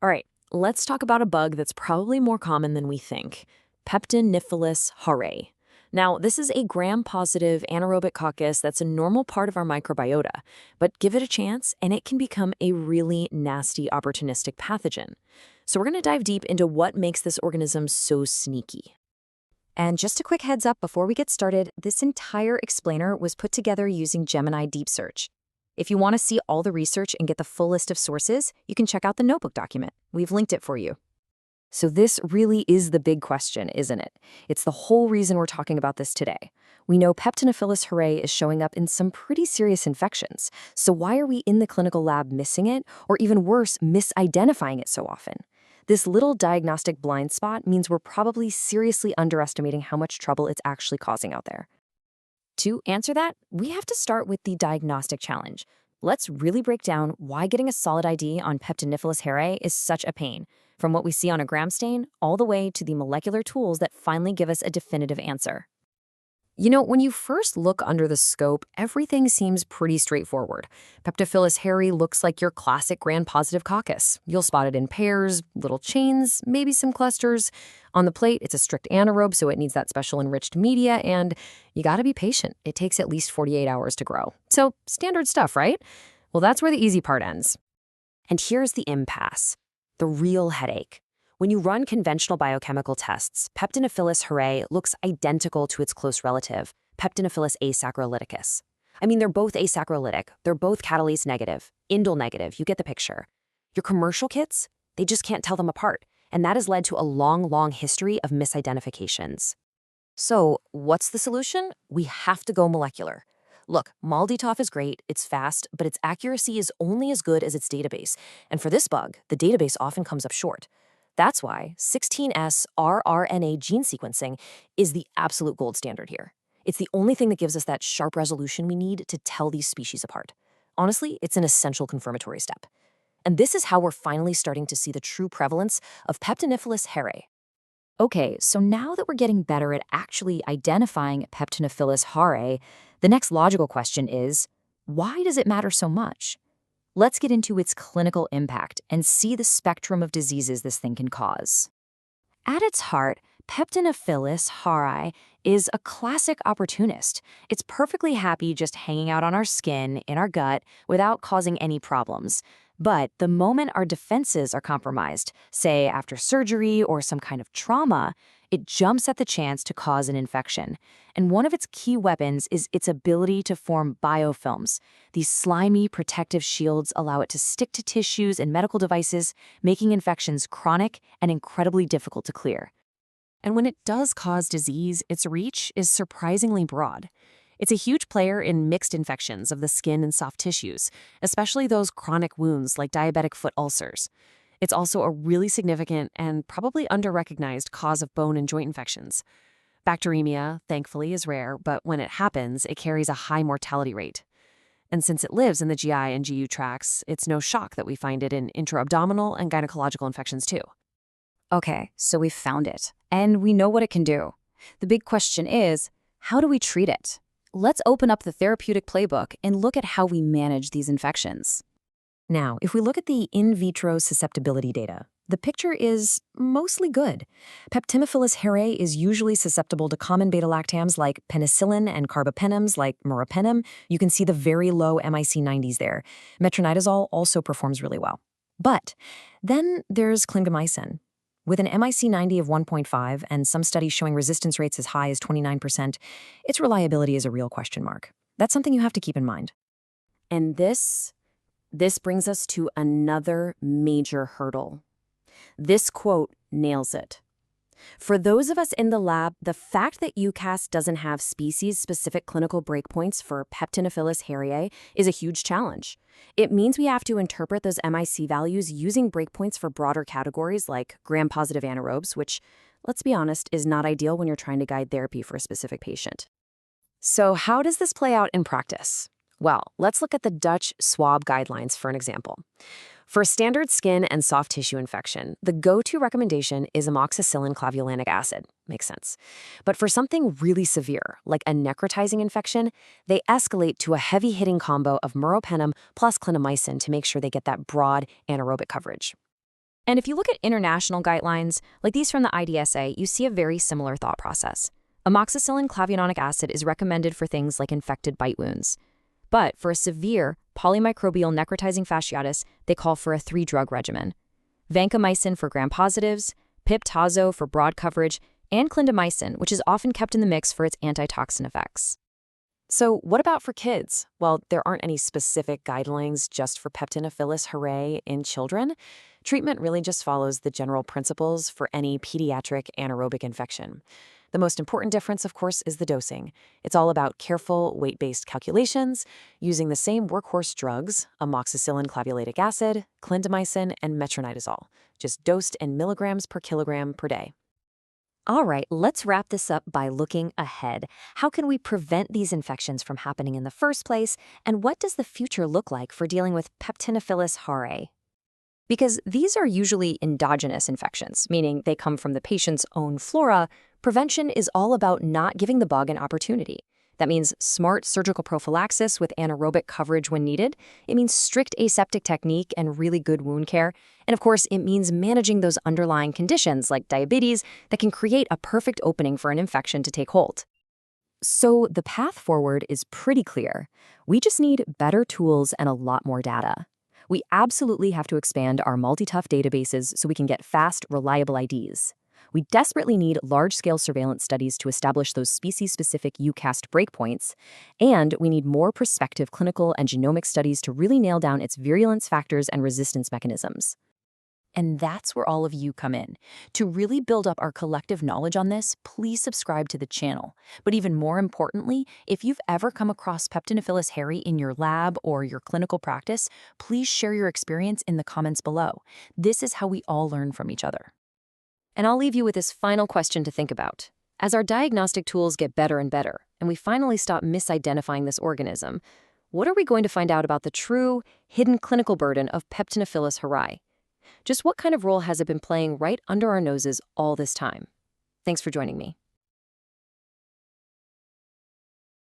All right, let's talk about a bug that's probably more common than we think: Peptoniphilus harei. Now, this is a gram-positive anaerobic coccus that's a normal part of our microbiota, but give it a chance and it can become a really nasty opportunistic pathogen. So we're going to dive deep into what makes this organism so sneaky. And just a quick heads up before we get started, this entire explainer was put together using Gemini Deep Search. If you want to see all the research and get the full list of sources, you can check out the notebook document. We've linked it for you. So this really is the big question, isn't it? It's the whole reason we're talking about this today. We know Peptoniphilus harei is showing up in some pretty serious infections. So why are we in the clinical lab missing it, or even worse, misidentifying it so often? This little diagnostic blind spot means we're probably seriously underestimating how much trouble it's actually causing out there. To answer that, we have to start with the diagnostic challenge. Let's really break down why getting a solid ID on Peptoniphilus harei is such a pain, from what we see on a gram stain all the way to the molecular tools that finally give us a definitive answer. You know, when you first look under the scope, everything seems pretty straightforward. Peptoniphilus harei looks like your classic gram-positive coccus. You'll spot it in pairs, little chains, maybe some clusters. On the plate, it's a strict anaerobe, so it needs that special enriched media, and you gotta be patient. It takes at least 48 hours to grow. So, standard stuff, right? Well, that's where the easy part ends. And here's the impasse, the real headache. When you run conventional biochemical tests, Peptoniphilus harei looks identical to its close relative, Peptoniphilus asaccharolyticus. I mean, they're both asaccharolytic, they're both catalase negative, indole negative, you get the picture. Your commercial kits, they just can't tell them apart, and that has led to a long history of misidentifications. So, what's the solution? We have to go molecular. Look, MALDI-TOF is great, it's fast, but its accuracy is only as good as its database, and for this bug, the database often comes up short. That's why 16S rRNA gene sequencing is the absolute gold standard here. It's the only thing that gives us that sharp resolution we need to tell these species apart. Honestly, it's an essential confirmatory step. And this is how we're finally starting to see the true prevalence of Peptoniphilus harei. Okay, so now that we're getting better at actually identifying Peptoniphilus harei, the next logical question is, why does it matter so much? Let's get into its clinical impact and see the spectrum of diseases this thing can cause. At its heart, Peptoniphilus harei is a classic opportunist. It's perfectly happy just hanging out on our skin, in our gut, without causing any problems. But the moment our defenses are compromised, say after surgery or some kind of trauma, it jumps at the chance to cause an infection. And one of its key weapons is its ability to form biofilms. These slimy protective shields allow it to stick to tissues and medical devices, making infections chronic and incredibly difficult to clear. And when it does cause disease, its reach is surprisingly broad. It's a huge player in mixed infections of the skin and soft tissues, especially those chronic wounds like diabetic foot ulcers. It's also a really significant and probably under-recognized cause of bone and joint infections. Bacteremia, thankfully, is rare, but when it happens, it carries a high mortality rate. And since it lives in the GI and GU tracts, it's no shock that we find it in intra-abdominal and gynecological infections too. Okay, so we've found it, and we know what it can do. The big question is, how do we treat it? Let's open up the therapeutic playbook and look at how we manage these infections. Now, if we look at the in vitro susceptibility data, the picture is mostly good. Peptoniphilus harei is usually susceptible to common beta-lactams like penicillin and carbapenems like meropenem. You can see the very low MIC90s there. Metronidazole also performs really well. But then there's clindamycin. With an MIC90 of 1.5 and some studies showing resistance rates as high as 29%, its reliability is a real question mark. That's something you have to keep in mind. And this brings us to another major hurdle. This quote nails it. For those of us in the lab, the fact that EUCAST doesn't have species-specific clinical breakpoints for Peptoniphilus harei is a huge challenge. It means we have to interpret those MIC values using breakpoints for broader categories like gram-positive anaerobes, which, let's be honest, is not ideal when you're trying to guide therapy for a specific patient. So how does this play out in practice? Well, let's look at the Dutch swab guidelines for an example. For standard skin and soft tissue infection, the go-to recommendation is amoxicillin clavulanic acid. Makes sense. But for something really severe, like a necrotizing infection, they escalate to a heavy-hitting combo of meropenem plus clindamycin to make sure they get that broad anaerobic coverage. And if you look at international guidelines, like these from the IDSA, you see a very similar thought process. Amoxicillin clavulanic acid is recommended for things like infected bite wounds. But for a severe polymicrobial necrotizing fasciitis, they call for a 3-drug regimen. Vancomycin for gram-positives, pip/tazo for broad coverage, and clindamycin, which is often kept in the mix for its antitoxin effects. So what about for kids? Well, there aren't any specific guidelines just for Peptoniphilus harei in children. Treatment really just follows the general principles for any pediatric anaerobic infection. The most important difference, of course, is the dosing. It's all about careful weight-based calculations, using the same workhorse drugs, amoxicillin clavulanic acid, clindamycin, and metronidazole, just dosed in milligrams per kilogram per day. All right, let's wrap this up by looking ahead. How can we prevent these infections from happening in the first place? And what does the future look like for dealing with Peptoniphilus harei? Because these are usually endogenous infections, meaning they come from the patient's own flora, prevention is all about not giving the bug an opportunity. That means smart surgical prophylaxis with anaerobic coverage when needed. It means strict aseptic technique and really good wound care. And of course, it means managing those underlying conditions like diabetes that can create a perfect opening for an infection to take hold. So the path forward is pretty clear. We just need better tools and a lot more data. We absolutely have to expand our multi-tough databases so we can get fast, reliable IDs. We desperately need large-scale surveillance studies to establish those species-specific EUCAST breakpoints, and we need more prospective clinical and genomic studies to really nail down its virulence factors and resistance mechanisms. And that's where all of you come in. To really build up our collective knowledge on this, please subscribe to the channel. But even more importantly, if you've ever come across Peptoniphilus harei in your lab or your clinical practice, please share your experience in the comments below. This is how we all learn from each other. And I'll leave you with this final question to think about. As our diagnostic tools get better and better, and we finally stop misidentifying this organism, what are we going to find out about the true, hidden clinical burden of Peptoniphilus harei? Just what kind of role has it been playing right under our noses all this time? Thanks for joining me.